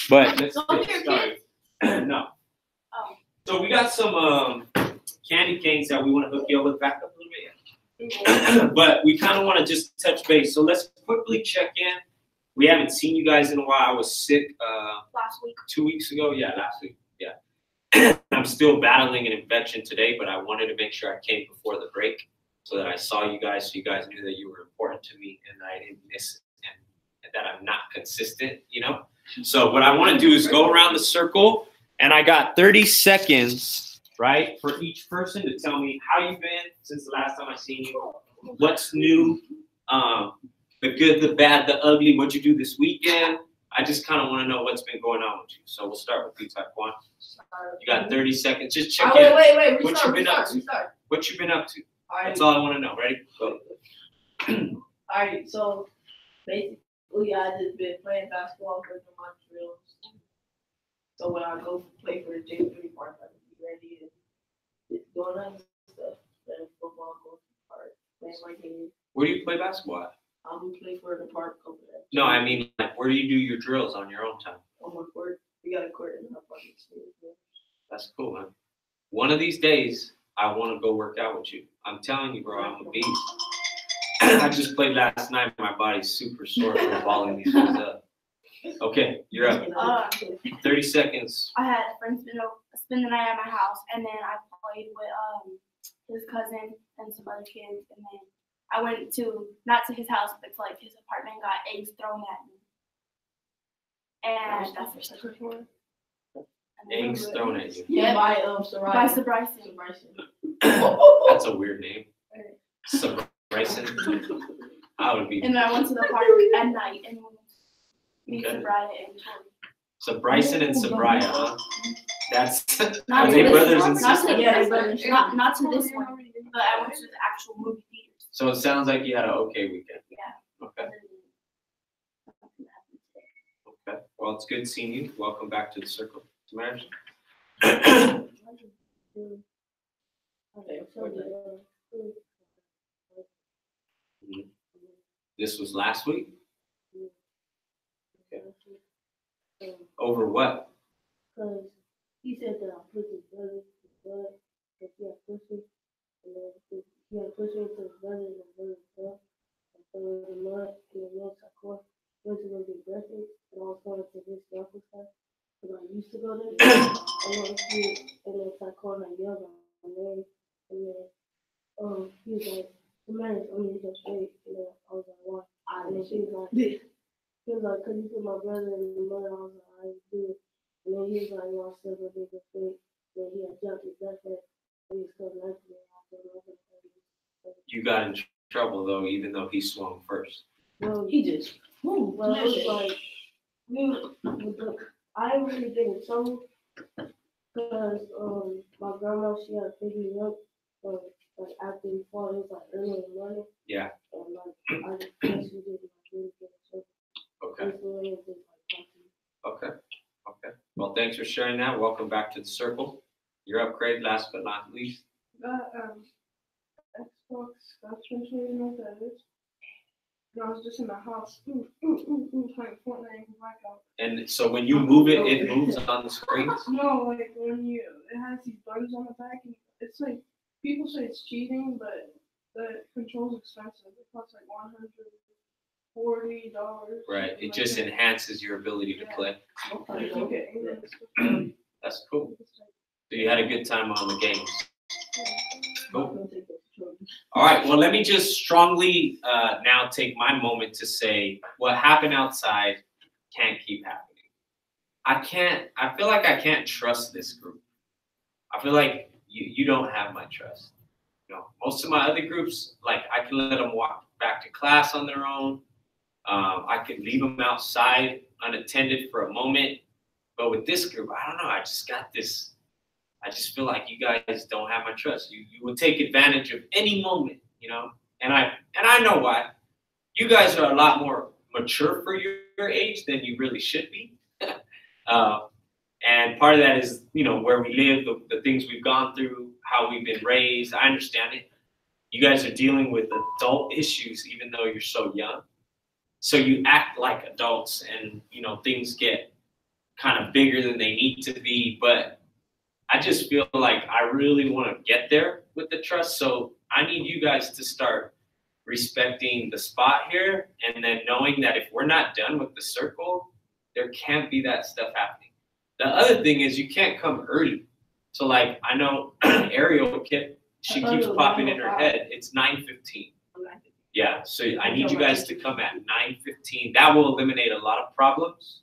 But let's get started. No. Oh. So we got some candy canes that we want to hook you up with. Back up a little bit. But we kind of want to just touch base. So let's quickly check in. We haven't seen you guys in a while. I was sick Last week. 2 weeks ago. Yeah, last week. Yeah. I'm still battling an infection today, but I wanted to make sure I came before the break so that I saw you guys, so you guys knew that you were important to me and I didn't miss it and that I'm not consistent, you know? So what I want to do is go around the circle, and I got 30 seconds, right, for each person to tell me how you've been since the last time I seen you, what's new, the good, the bad, the ugly, what'd you do this weekend. I just kind of want to know what's been going on with you. So we'll start with you, Taekwon. You got 30 seconds. Just check in. Wait. What you been up to? What you been up to? That's all I want to know. Ready? Go. Alright, so basically I just been playing basketball for my drills. So when I go play for the J3 part, I can be ready and just doing other stuff. Then football, go to the park, playing my game. Where do you play basketball at? I'm gonna play for the park over there. No, I mean, like, where do you do your drills on your own time? On my court. We got a court in our apartment. That's cool, man. One of these days, I want to go work out with you. I'm telling you, bro, I'm a beast. I just played last night. My body's super sore from balling these things up. Okay, you're up. 30 seconds. I had a friend spend the night at my house, and then I played with his cousin and some other kids, and then I went to, not to his house, but to like his apartment, got eggs thrown at me. And that's for sure. Eggs thrown at you. Yeah, by Bryson. That's a weird name. Bryson. I would be. And then I went to the park at night and meet Sabraya and Tori. So Bryson and Sabraya, huh? That's Not are to they this brothers one, and not sisters? to this one, not to this one, but I went to the actual movie theaters. So it sounds like you had an okay weekend. Yeah. Okay. Okay. Well, it's good seeing you. Welcome back to the circle. Marriage. This was last week? Okay. Over what? Because he said that I put his brother in his blood, because he had pushed and then he had pushed into his brother and his brother fell. And so in the mud, I went to go get breakfast, and I was going to this breakfast house. Because I used to go there, and then Taekwon yelled at my name, and then he was like, the man is only so straight, and then I was like, why? And then she was like, cause you put my brother in the mud. I was like, I didn't do it. And then he was like, yo, I still gonna make a mistake. Then he had jumped his backpack, and he was coming after me. You got in trouble though, even though he swung first. No, He just moved. well, it was like, I didn't really get in trouble because my grandma, she had picked me up like after we fall, it was like early in the morning. Yeah. And like I just guess we didn't really get in trouble. Okay. That's the way it was, like, Okay. Okay. Well, thanks for sharing that. Welcome back to the circle. You're up, Craig. Last but not least. Got Xbox, got Twitch, you know what that is. And I was just in the house, playing Fortnite and Blackout. And so when you move it, it moves on the screens? No, like it has these buttons on the back, and it's like, people say it's cheating, but the control's expensive. It costs like $140. Right. It just enhances your ability to play. Okay. That's cool. So you had a good time on the games. Cool. All right. Well, let me just strongly now take my moment to say what happened outside can't keep happening. I feel like I can't trust this group. I feel like you don't have my trust. You know, most of my other groups, like I can let them walk back to class on their own. I could leave them outside unattended for a moment. But with this group, I don't know. I just got this. I just feel like you guys don't have my trust. You would take advantage of any moment, you know. And I know why. You guys are a lot more mature for your age than you really should be. And part of that is, you know, where we live, the things we've gone through, how we've been raised. I understand it. You guys are dealing with adult issues even though you're so young. So you act like adults, and things get kind of bigger than they need to be. But I just feel like I really want to get there with the trust. So I need you guys to start respecting the spot here, and then knowing that if we're not done with the circle, there can't be that stuff happening. The other thing is you can't come early. So like I know Ariel she keeps popping in her head. It's 9:15. Yeah, so I need you guys to come at 9:15. That will eliminate a lot of problems.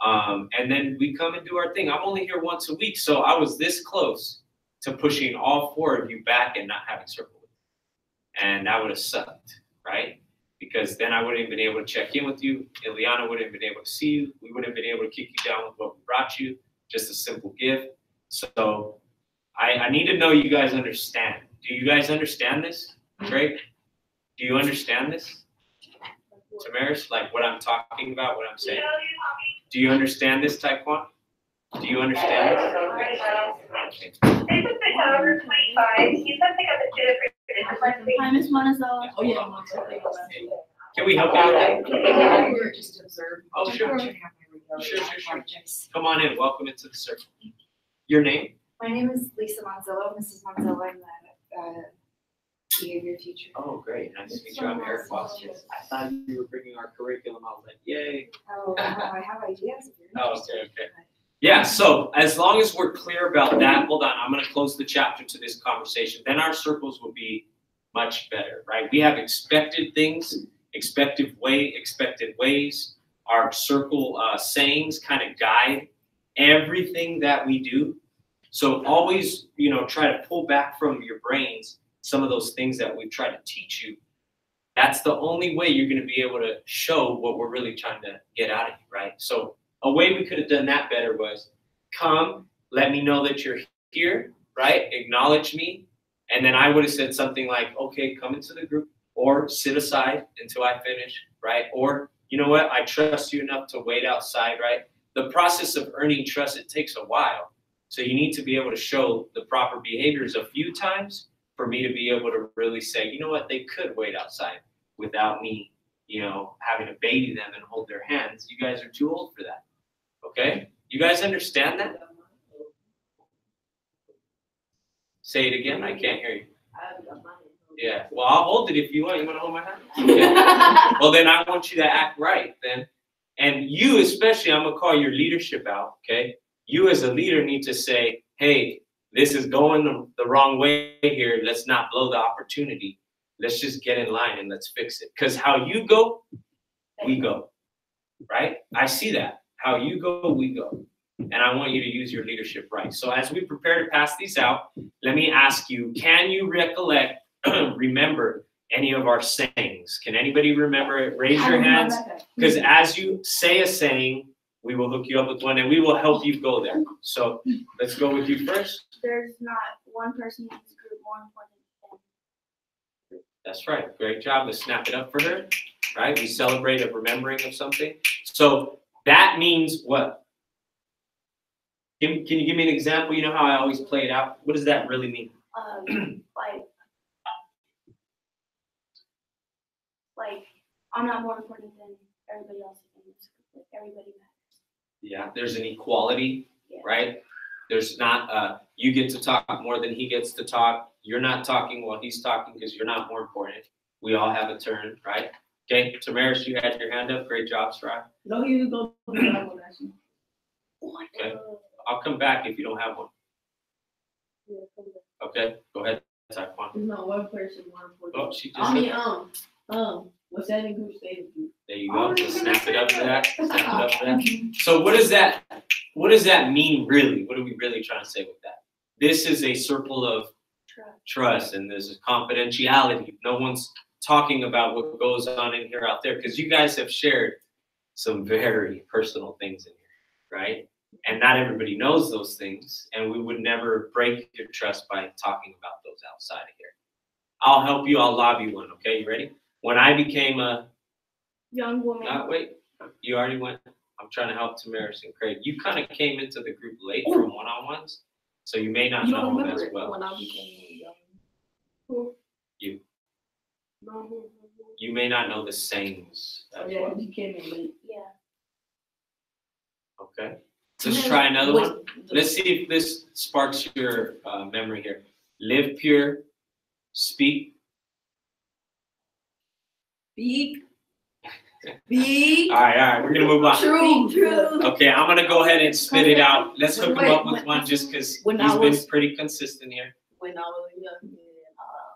And then we come and do our thing. I'm only here once a week, so I was this close to pushing all 4 of you back and not having circle with you. And that would have sucked, right? Because then I wouldn't have been able to check in with you. Ileana wouldn't have been able to see you. We wouldn't have been able to kick you down with what we brought you, just a simple gift. So I need to know you guys understand. Do you guys understand this, Drake? Do you understand this? Tamaris, like what I'm talking about, what I'm saying? Do you understand this, Taekwon? Do you understand this? Okay. Hi, Miss Monticello. Oh, yeah. Can we help you with that? We were just observing. Oh, sure. Sure. Come on in. Welcome into the circle. Your name? My name is Lisa Monzillo, Mrs. Monzillo. I'm the behavior teacher. Oh, great. Nice to meet you. I'm Eric Foster. I thought you were bringing our curriculum. I was like, yay. Oh, no, I have ideas if you're Oh, interested. okay. Yeah, so as long as we're clear about that, hold on, I'm going to close the chapter to this conversation. Then our circles will be much better, right? We have expected things, expected ways. Our circle sayings kind of guide everything that we do. So always, try to pull back from your brains some of those things that we've tried to teach you. That's the only way you're going to be able to show what we're really trying to get out of you, right? So a way we could have done that better was come, let me know that you're here, right? Acknowledge me. And then I would have said something like, okay, come into the group, or sit aside until I finish, right? Or, you know what? I trust you enough to wait outside, right? The process of earning trust, it takes a while. So you need to be able to show the proper behaviors a few times for me to be able to really say, you know what? They could wait outside without me, having to baby them and hold their hands. You guys are too old for that. Okay? You guys understand that? Say it again. I can't hear you. Yeah. Well, I'll hold it if you want. You want to hold my hand? Okay. Well, then I want you to act right then. And you especially, I'm going to call your leadership out, okay? You as a leader need to say, hey, this is going the wrong way here. Let's not blow the opportunity. Let's just get in line and let's fix it. Because how you go, we go, right? I see that. How you go, we go. And I want you to use your leadership right. So as we prepare to pass these out, let me ask you, can you recollect, remember any of our sayings? Can anybody remember it? Raise your hands. Because as you say a saying, we will hook you up with one and we will help you go there. So let's go with you first. There's not one person in this group more important than That's right. Great job. Let's snap it up for her. Right? We celebrate a remembering of something. So that means what? Can you give me an example? You know how I always play it out? What does that really mean? Like I'm not more important than everybody else in this group. Like everybody matters. Yeah, there's an equality, Yeah. right? There's not you get to talk more than he gets to talk. You're not talking while he's talking because you're not more important. We all have a turn, right? Okay, Tamaris, you had your hand up. Great job, Sarah. No, you go do that one, actually. Okay, I'll come back if you don't have one. Okay, go ahead, Taekwon. There's not one person more important. Oh, she just I said mean, that. what's that in group stated? There you go. Just snap it up for that. Snap it up for that. So what does that mean really? What are we really trying to say with that? This is a circle of trust and there's a confidentiality. No one's talking about what goes on in here out there because you guys have shared some very personal things in here, right? And not everybody knows those things, and we would never break your trust by talking about those outside of here. I'll help you. I'll lob you one. Okay, you ready? When I became a Young woman. wait, you already went. I'm trying to help Tamaris and Craig. You kind of came into the group late from one-on-ones, so you may not know them as well. When I became young. Who? You. No, who? you may not know the sayings. Oh, As yeah, well. you came in late. Yeah. Okay. Let's try another Wait, one. Let's see if this sparks your memory here. Live pure, speak. Speak. Speak. All right, we're gonna move on. Truth. Okay, I'm gonna go ahead and spit it out. Let's hook him Wait, up with wait. one just because he's When I been was- pretty consistent here. When I was young,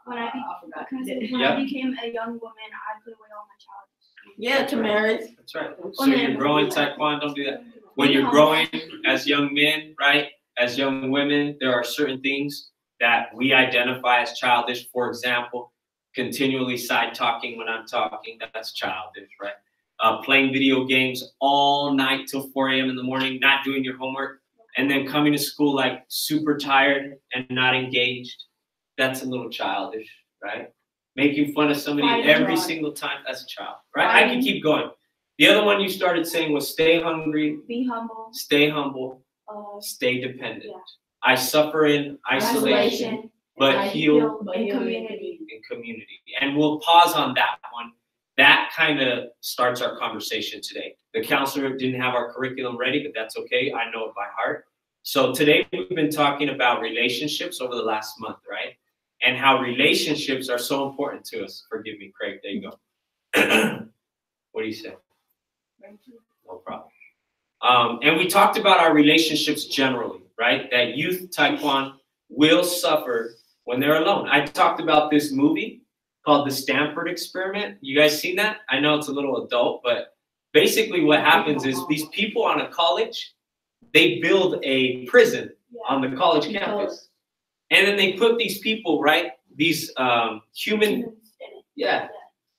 When I forgot. Because when Yeah. I became a young woman, I put away all my childish. Yeah, Tamaris. That's right. So When you're I- growing Taekwondo, don't do that. When Be you're humble. growing as young men, right? As young women, there are certain things that we identify as childish. For example, continually side talking when I'm talking, that's childish, right? Playing video games all night till 4 a.m. in the morning, not doing your homework, and then coming to school like super tired and not engaged. That's a little childish, right? Making fun of somebody Fighting. every single time, that's a child, right? I can keep going. The other one you started saying was stay hungry, Be humble. stay humble, Uh, stay dependent. Yeah. I suffer in isolation, but I heal in community. in community. And we'll pause on that one. That kind of starts our conversation today. The counselor didn't have our curriculum ready, but that's okay. I know it by heart. So today we've been talking about relationships over the last month, right? And how relationships are so important to us. Forgive me, Craig. There you go. What do you say? No problem. And we talked about our relationships generally, right? That youth Taekwondo will suffer when they're alone. I talked about this movie called The Stanford Experiment. You guys seen that? I know it's a little adult, but basically what happens is these people on a college, they build a prison on the college campus. And then they put these people, right? These human,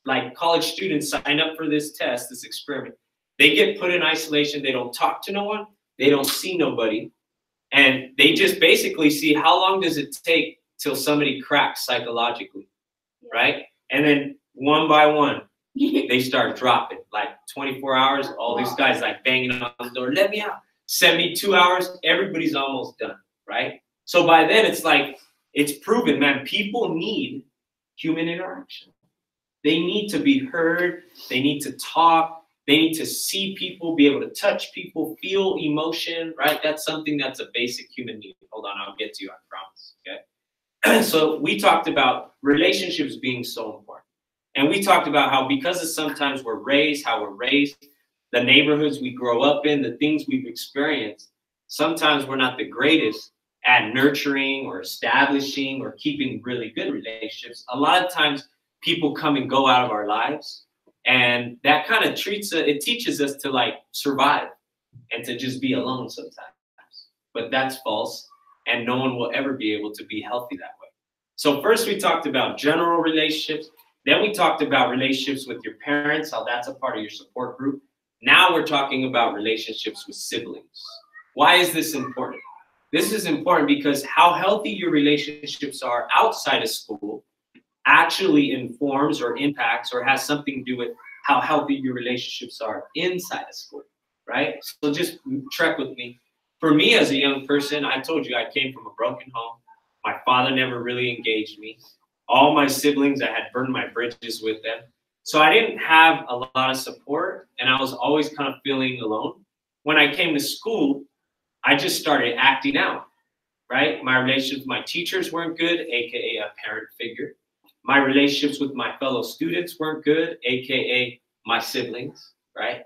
like college students sign up for this test, this experiment. They get put in isolation. They don't talk to no one. They don't see nobody. And they just basically see how long does it take till somebody cracks psychologically, right? And then one by one, they start dropping. Like 24 hours, all these guys like banging on the door, let me out. 72 hours, everybody's almost done, right? So by then it's like, it's proven, man, people need human interaction. They need to be heard. They need to talk. They need to see people, be able to touch people, feel emotion, right? That's something that's a basic human need. Hold on, I'll get to you, I promise, okay? So we talked about relationships being so important. And we talked about how because of sometimes we're raised, how we're raised, the neighborhoods we grow up in, the things we've experienced, sometimes we're not the greatest at nurturing or establishing or keeping really good relationships. A lot of times people come and go out of our lives. And that kind of it teaches us to like survive and to just be alone sometimes. But that's false. And no one will ever be able to be healthy that way. So first we talked about general relationships. Then we talked about relationships with your parents, how that's a part of your support group. Now we're talking about relationships with siblings. Why is this important? This is important because how healthy your relationships are outside of school actually informs or impacts or has something to do with how healthy your relationships are inside of school, right? So just trek with me. For me as a young person, I told you I came from a broken home. My father never really engaged me. All my siblings, I had burned my bridges with them. So I didn't have a lot of support and I was always kind of feeling alone. When I came to school, I just started acting out, right? My relationships with my teachers weren't good, AKA a parent figure. My relationships with my fellow students weren't good, AKA my siblings, right?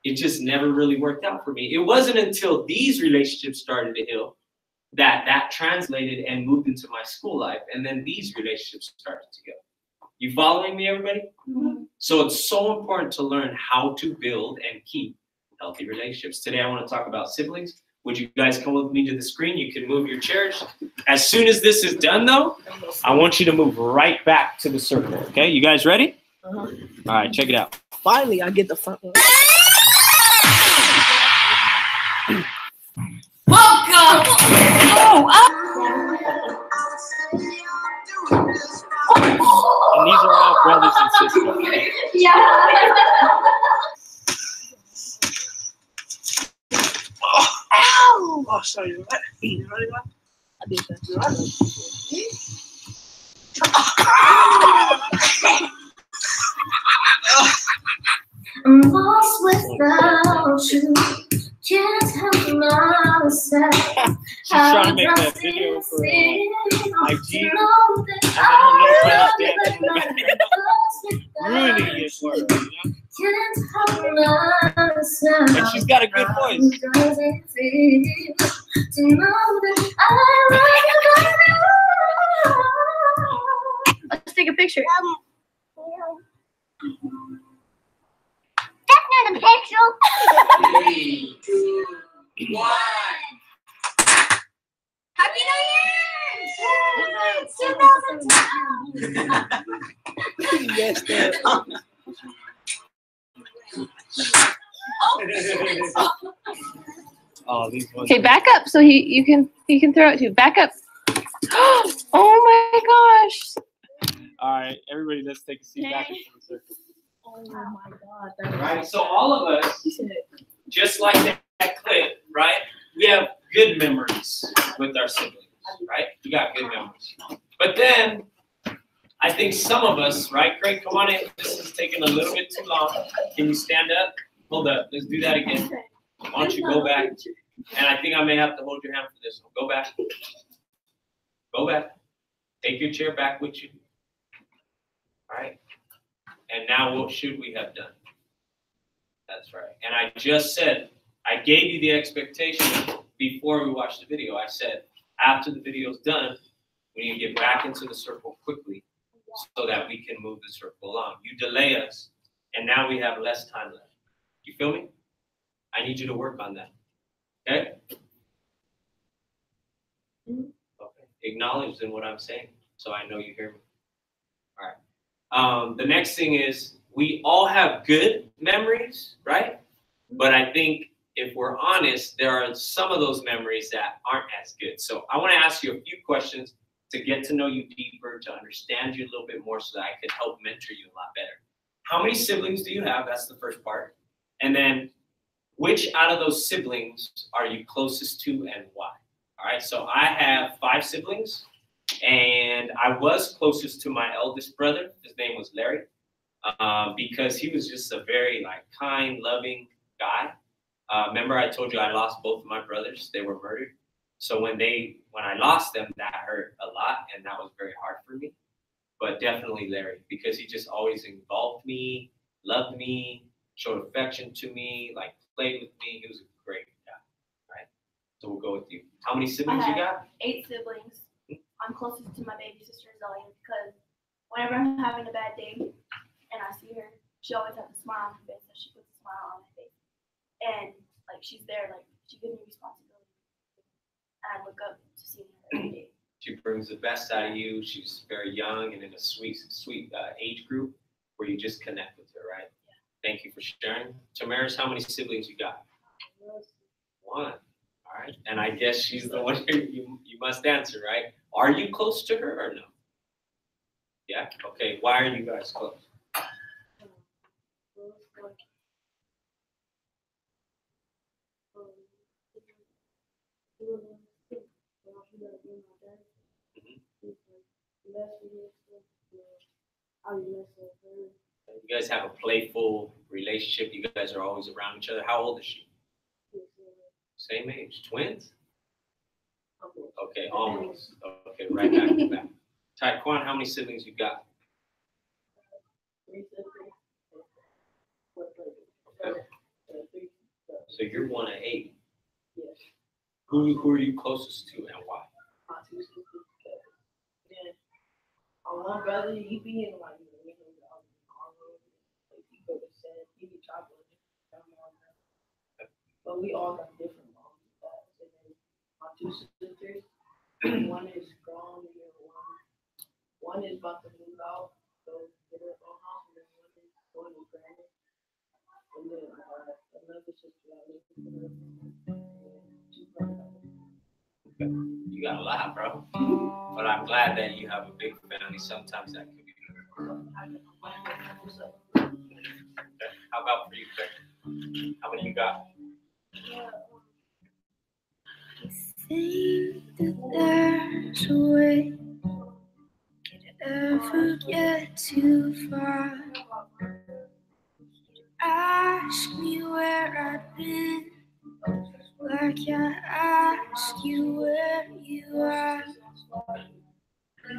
It just never really worked out for me. It wasn't until these relationships started to heal that translated and moved into my school life. And then these relationships started to go. You following me, everybody? Mm-hmm. So it's so important to learn how to build and keep healthy relationships. Today, I want to talk about siblings. Would you guys come with me to the screen? You can move your chairs. As soon as this is done, though, I want you to move right back to the circle, okay? You guys ready? Uh-huh. All right, check it out. Finally, I get the front one. Welcome! And these are all brothers and sisters. Oh, sorry, you right? You ready, man? I did that. You right? I'm lost without you. Can't help myself. She's trying to make that video for IG. And then her little friend is dancing in the background. Ruining it for her, you know? Can't help myself. And she's got a good voice. Does it feel to know that I love you? Let's take a picture. That's not a picture. 3, 2, 1. Happy New Year! 2010! Yes, oh, these ones. Okay, back up so you can throw it too. Back up. Oh my gosh. All right, everybody, let's take a seat back into the circle. Oh my God. All right, so all of us, just like that clip, right? We have good memories with our siblings, right? We got good memories. But then, I think some of us, right, Craig, come on in. This is taking a little bit too long. Can you stand up? Hold up. Let's do that again. Why don't you go back? And I think I may have to hold your hand for this one. Go back. Go back. Take your chair back with you. All right. And now what should we have done? That's right. And I just said, I gave you the expectation before we watched the video. I said, after the video's done, we need to get back into the circle quickly so that we can move the circle along. You delay us, and now we have less time left. You feel me? I need you to work on that. Okay? Okay. Acknowledge then what I'm saying so I know you hear me. All right. The next thing is we all have good memories, right? But I think if we're honest, there are some of those memories that aren't as good. So I want to ask you a few questions to get to know you deeper, to understand you a little bit more so that I can help mentor you a lot better. How many siblings do you have? That's the first part. And then which out of those siblings are you closest to and why? All right, so I have 5 siblings. And I was closest to my eldest brother. His name was Larry, because he was just a very kind, loving guy. Remember I told you I lost both of my brothers. They were murdered. So when I lost them, that hurt a lot, and that was very hard for me. But definitely Larry, because he just always involved me, loved me, showed affection to me, played with me. He was a great guy, right? So we'll go with you. How many siblings you got? 8 siblings. I'm closest to my baby sister Zoe because whenever I'm having a bad day and I see her, she always has a smile on her face, so she puts a smile on my face. And she's there, she gives me responsibility. And I look up to see her every day. She brings the best out of you. She's very young and in a sweet age group where you just connect with her, right? Yeah. Thank you for sharing. Tamaris, how many siblings you got? 1. All right. And I guess she's the one you must answer, right? Are you close to her or no? Yeah? Okay. Why are you guys close? You guys have a playful relationship. You guys are always around each other. How old is she? Same age. Twins? Okay, almost. Okay, right back to back. Taekwon, how many siblings you got? 3 siblings. Okay. So you're one of 8. Yes. Who are you closest to and why? My 2 sisters. Then my one brother, he be in he be chopping. But we all got different moms and dads. And then my 2 sisters, one is grown and then one is about to move out, so get her own house, and then one is going to granted. And then another sister I live with her, and 2 brothers. Okay. You got a lot, bro. But I'm glad that you have a big family. Sometimes that can be difficult. Okay. How about for you, Claire? How many you got? Think that there's a way you'd ever get too far. You'd ask me where I've been, like I ask you where you are.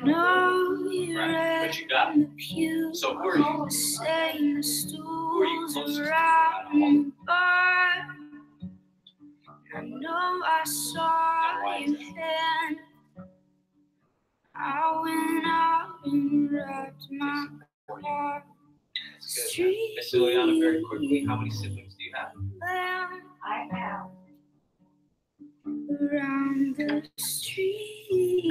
No, you're Right. What you got? in the pew, So who are you? saying the Who are you stools closest to? around the bar. I know I saw you hand. I went out and wrapped my car. That's good. Miss Ileana, very quickly, how many siblings do you have? I have Around the street.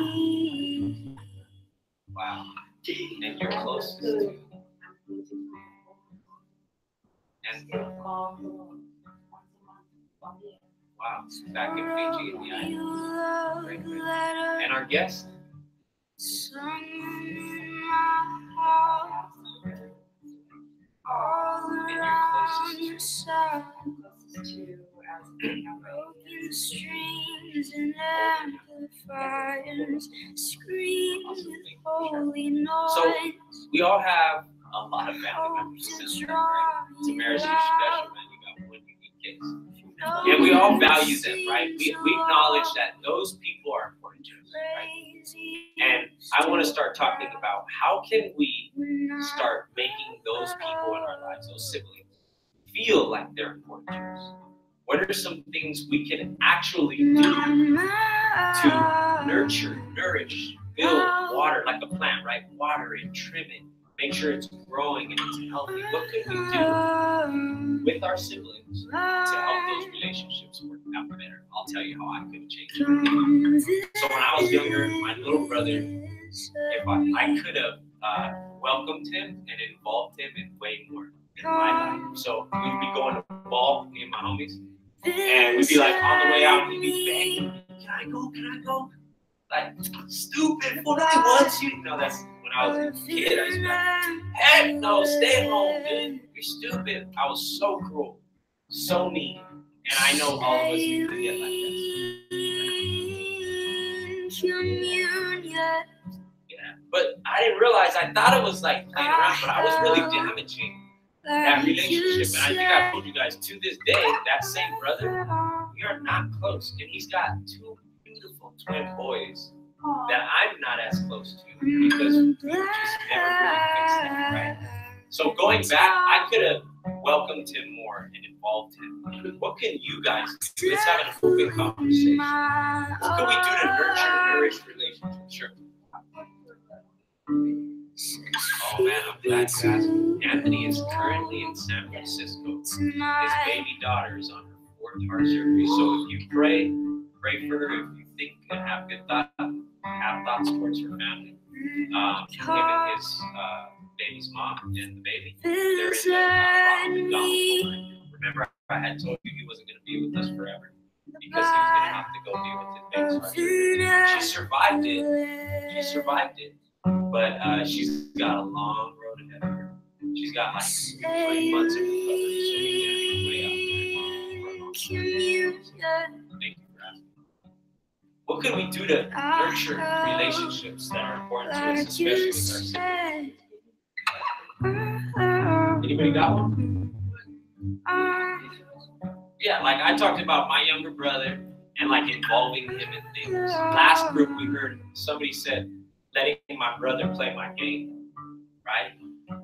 Wow. And you're closest to? And wow. Back in Fiji in the islands. Great, great. And our guest? Someone in my heart, all around your side, closest to as a younger. broken strings and amplifiers, scream with holy noise. We all have a lot of family members in this room, right? Tamara's your special, man. You got one unique case. And we all value them, right? We acknowledge that those people are important to us, right? And I want to start talking about how can we start making those people in our lives, those siblings, feel like they're important to us. What are some things we can actually do to nurture, nourish, build, water like a plant, right? Water it, trim it, make sure it's growing and it's healthy. What could we do with our siblings to help those relationships work out better? I'll tell you how I could change it. So when I was younger, my little brother, if I could have welcomed him and involved him in way more in my life. So we'd be going to the ball, me and my homies, and we'd be like on the way out, and he'd be begging, can I go? Can I go? Like, stupid, nobody wants you. You know, that's when I was a kid. I used to be like, heck no, stay home, dude. You're stupid. I was so cruel, so mean. And I know all of us need to get like that. Yeah, but I didn't realize, I thought it was like playing around, but I was really damaging that relationship. And I think I told you guys, to this day, that same brother, we are not close. And he's got two beautiful twin boys that I'm not as close to because we just never really fixed that, right? So going back, I could have welcomed him more and involved him. What can you guys do? Let's have an open conversation. What can we do to nurture and nourish relationships? Sure. Oh man, I'm glad you asked. Anthony is currently in San Francisco. His baby daughter is on her 4th heart surgery. So if you pray for her. If you think and have good thoughts, have thoughts towards her family. Him and his baby's mom and the baby, they're in the Rocky. Remember, I had told you he wasn't going to be with us forever because he was going to have to go deal with his baby's heart surgery. She survived it. She survived it. But she's got a long road ahead of her. She's got like 3 months of recovery, so you're way out there. Thank you for asking. What can we do to nurture relationships that are important to us, especially with our siblings? Anybody got one? Yeah, like I talked about my younger brother and like involving him in things. Last group we heard somebody said letting my brother play my game, right?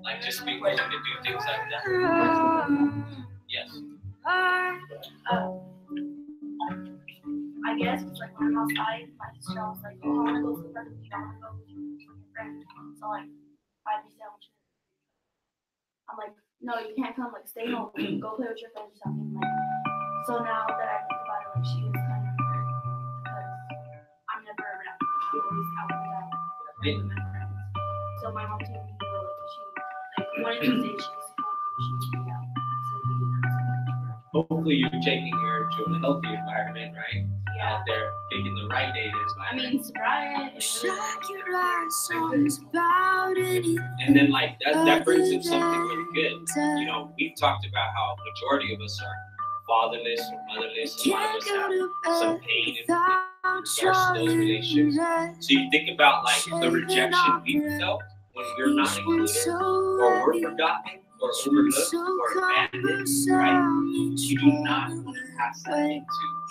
Like just being willing to do things like that. Yes. I guess it's like when I'm outside, my sister was like, oh, I want to go to the park with you. I want to go with your friend. So like, I'd be sandwiches. I'm like, no, you can't come. Like, stay home. Go play with your friends or something. Like, so now that I think about it, like she was kind of hurt because I'm never around. I'm always out and out with my friends. So my mom told me, she one of these days she was going to be out. Hopefully you're taking her to a healthy environment, right? Out there picking the right data environment. I mean, sobriety. And then like that brings in something really good. You know, we've talked about how a majority of us are fatherless or motherless. A lot of us have some pain in regards to those relationships. So you think about like the rejection we felt when we're not included or we're forgotten. or overlooked or abandoned, right? You do not want to pass that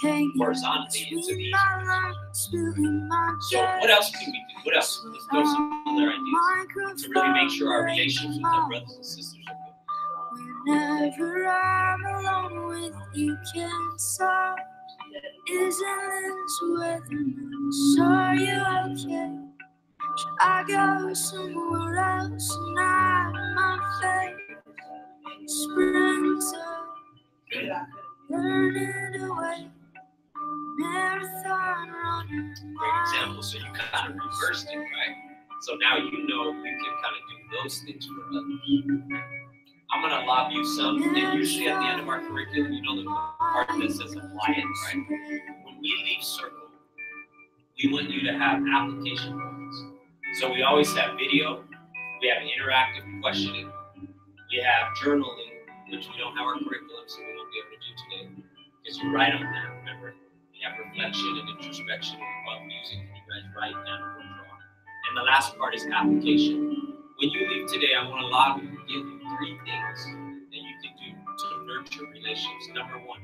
into horizontally into the east. So what else can we do? What else? Let's throw some other ideas to really make sure our relationships with our brothers and sisters are good. Whenever I'm alone with you, can't stop. Isn't this weather nice? Are you okay? Should I go somewhere else and hide my face? Springtime, burning away. Marathon runner. Great example. So you kind of reversed it, right? So now you know you can kind of do those things for others. I'm gonna lob you some, and usually at the end of our curriculum, you know the part that says apply it, right? When we leave circle, we want you to have application moments. So we always have video, we have interactive questioning, we have journaling, which we don't have our curriculum, so we won't be able to do today, because you write on that, remember? We have reflection and introspection while music, and you guys write down or draw. And the last part is application. When you leave today, I want to allow you to give you 3 things that you can do to nurture relationships. Number 1,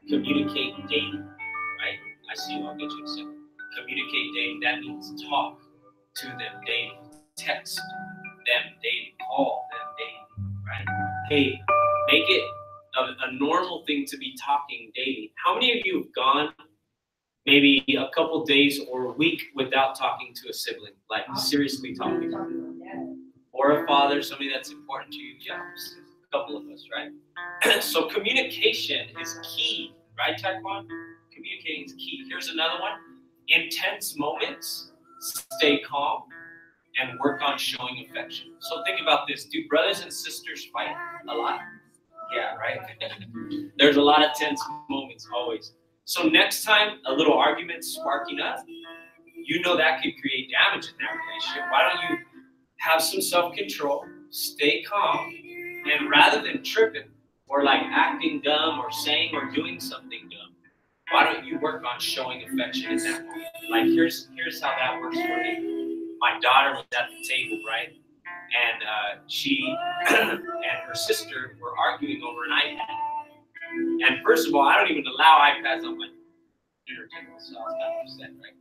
communicate daily, right? I see you, I'll get you in a second. Communicate daily, that means talk to them daily, text them daily, call them daily, right? Hey, make it a normal thing to be talking daily. How many of you have gone maybe a couple days or a week without talking to a sibling, like seriously talking to them? Or a father, somebody that's important to you? Yeah, a couple of us, right? So communication is key, right, Taekwondo? Communicating is key. Here's another one. Intense moments, stay calm, and work on showing affection. So think about this. Do brothers and sisters fight a lot? Yeah, right? There's a lot of tense moments always. So next time a little argument sparking up, you know that could create damage in that relationship. Why don't you have some self-control, stay calm, and rather than tripping or like acting dumb or saying or doing something dumb, why don't you work on showing affection in that moment? Like here's how that works for me. My daughter was at the table, right? And she and her sister were arguing over an iPad. And first of all, I don't even allow iPads on my dinner table, so I was kind of upset, right?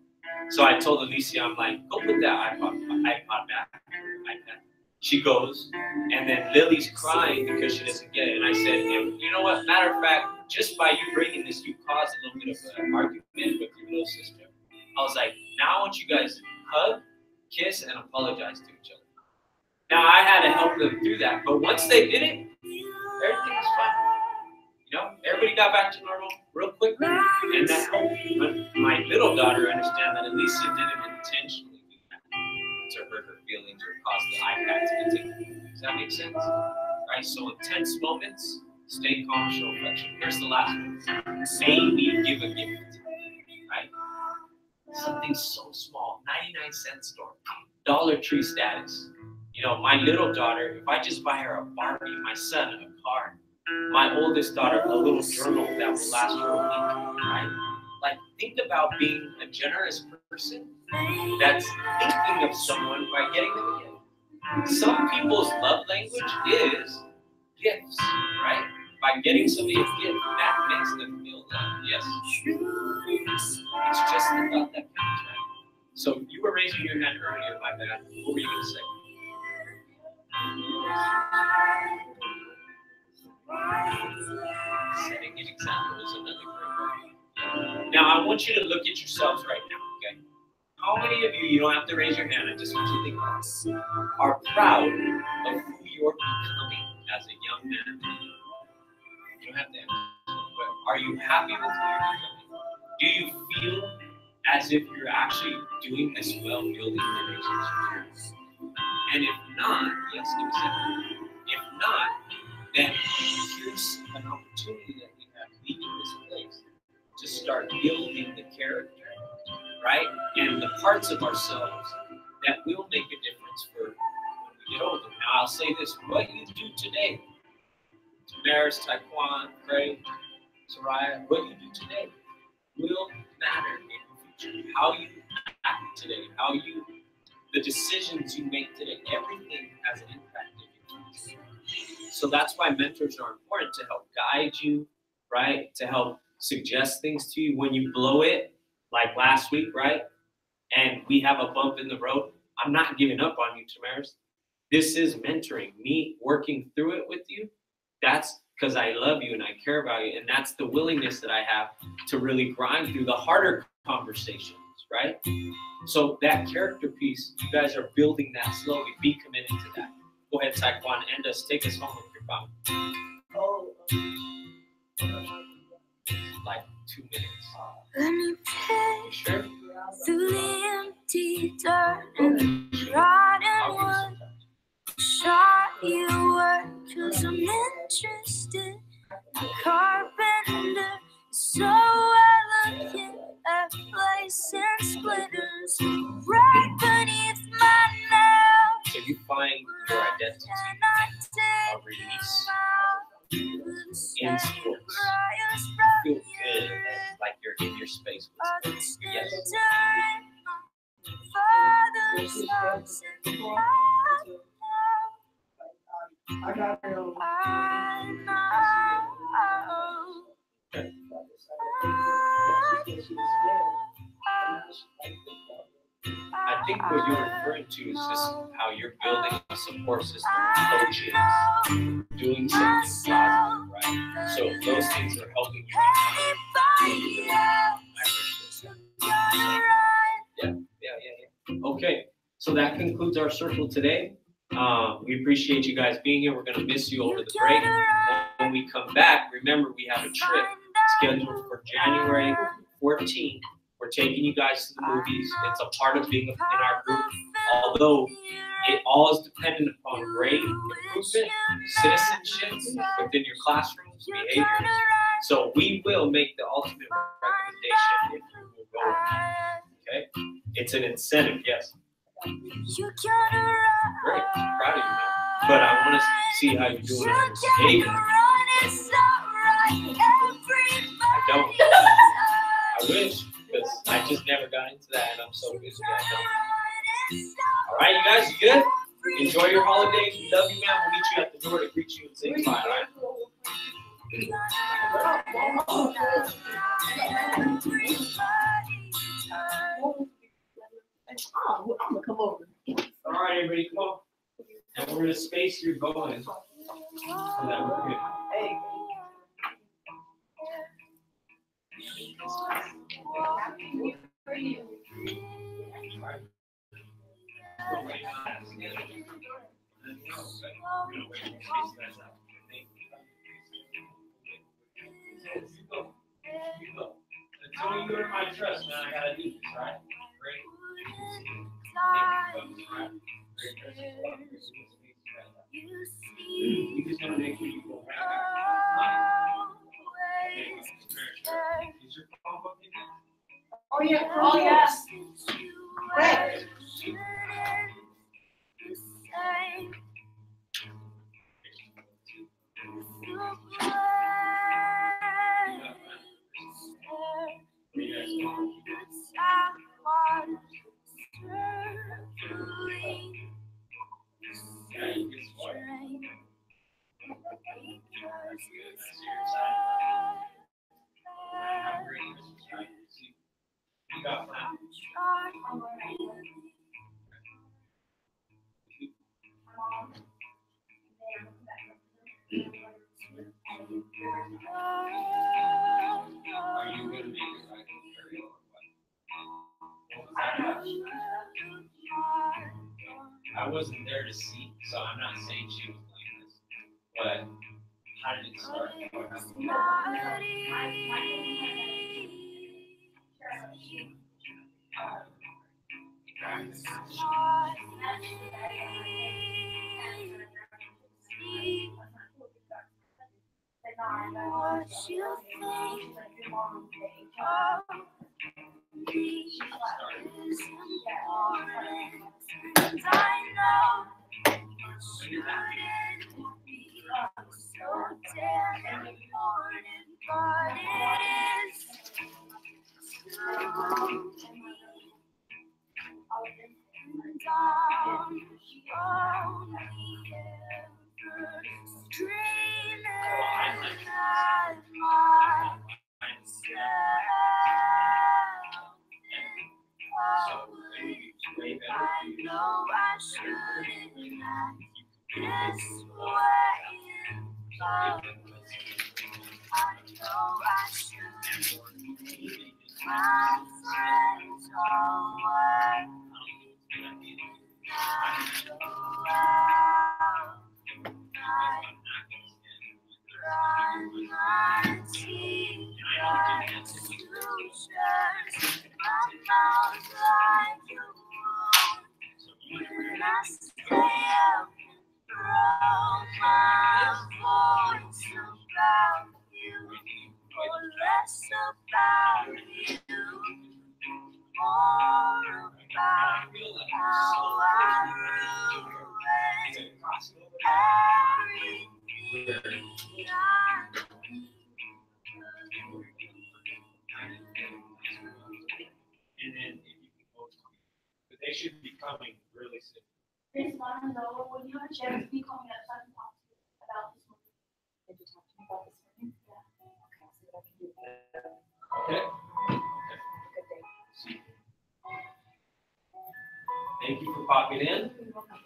So I told Alicia, I'm like, go put that iPod back. iPad. She goes, and then Lily's crying because she doesn't get it. And I said, you know what? Matter of fact, just by you bringing this, you caused a little bit of an argument with your little sister. I was like, now I want you guys to hug, kiss, and apologize to each other. Now I had to help them through that, but once they did it, everything was fine. You know, everybody got back to normal real quick, and that helped my little daughter understand that Alicia didn't intentionally do that to hurt her feelings or cause the iPad to be taken. Does that make sense? Right, so intense moments, stay calm, show affection. Here's the last one. Maybe give a gift, right? Something so small, 99-cent store, Dollar Tree status. You know, my little daughter, if I just buy her a Barbie, my son a car, my oldest daughter a little journal that will last her a week, right? Like, think about being a generous person that's thinking of someone by getting them a gift. Some people's love language is gifts, right? By getting somebody a gift, that makes them feel loved. Yes? It's just the thought that counts, right? So you were raising your hand earlier, my bad. What were you going to say? Setting an example is another great one. Now, I want you to look at yourselves right now, okay? How many of you don't have to raise your hand, I just want you to think about this, are proud of who you're becoming as a young man? You don't have to answer, but are you happy with who you're becoming? Do you feel as if you're actually doing this well, building relationships? And if not, yes, give me a second. If not, then here's an opportunity that we have leaving this place to start building the character, right? And the parts of ourselves that will make a difference for when we get older. Now, I'll say this, what you do today, Tamaris, Taekwon, Craig, Soraya, what you do today will matter in the future. How you act today, the decisions you make today, everything has an impact in your future. So that's why mentors are important, to help guide you, right? To help suggest things to you when you blow it, like last week, right? And we have a bump in the road. I'm not giving up on you, Tamaris. This is mentoring, me working through it with you. That's because I love you and I care about you. And that's the willingness that I have to really grind through the harder conversations, right? So that character piece, you guys are building that slowly. Be committed to that. Go ahead, Taekwon, end us. Take us home with your comment. Like 2 minutes. Let me pick Sure. through the empty dirt and the rotten wood. Shot you work, 'cause I'm interested. The carpenter is so elegant at placing splinters right beneath my nails. So you find your identity of release in sports. You feel good and like you're in your space with sports. Yes. I got I think what you're referring to is just how you're building a support system, coaches, doing something positive, right? So those things are helping you. Yeah. Okay, so that concludes our circle today. We appreciate you guys being here. We're going to miss you over the break. When we come back, remember we have a trip scheduled for January 14th. We're taking you guys to the movies. It's a part of being in our group, although it all is dependent upon grade improvement, citizenship within your classrooms, behaviors. So we will make the ultimate recommendation if you will go. Okay? It's an incentive, yes. Great, proud of you, man. But I want to see how you're doing on this behavior. I don't. I wish, because I just never got into that, and I'm so busy. I don't. All right, you guys, you good? Enjoy your holidays. We love you, man. We'll meet you at the door to greet you and say bye. All right? I'm gonna come over. All right, everybody, come on. And we're gonna space your going so that we're good. Hey. Until you're in my trust, man, I gotta do this, right? Great. You just want to make sure you go right. Is your phone book in there? Oh yeah. Oh yes. Right. Yeah, you can swipe. You got that. Are you going to make it like a material or what? What was that? I wasn't there to see, so I'm not saying she was playing this. But how did it start? What happened? What you think of me is important, and I know it shouldn't be so damn important, but it is to me. And I'm only ever shouldn't act this way in public. I know I shouldn't make my friends all work. After a while, I run my teeth like sutures. My mouth like a wound. When I stay up and throw my voice about you, or less about you, more about how I ruined everything I And then if you can go, but they should be coming really soon. Miss Monzo, when you have a chance, you call me up so I can talk to you about this one. Did you talk to me about this morning? Yeah. Okay, I'll see what I can do. Okay. Good day. Thank you for popping in. You're welcome.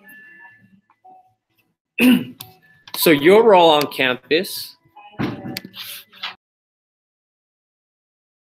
Thank you for having me. So your role on campus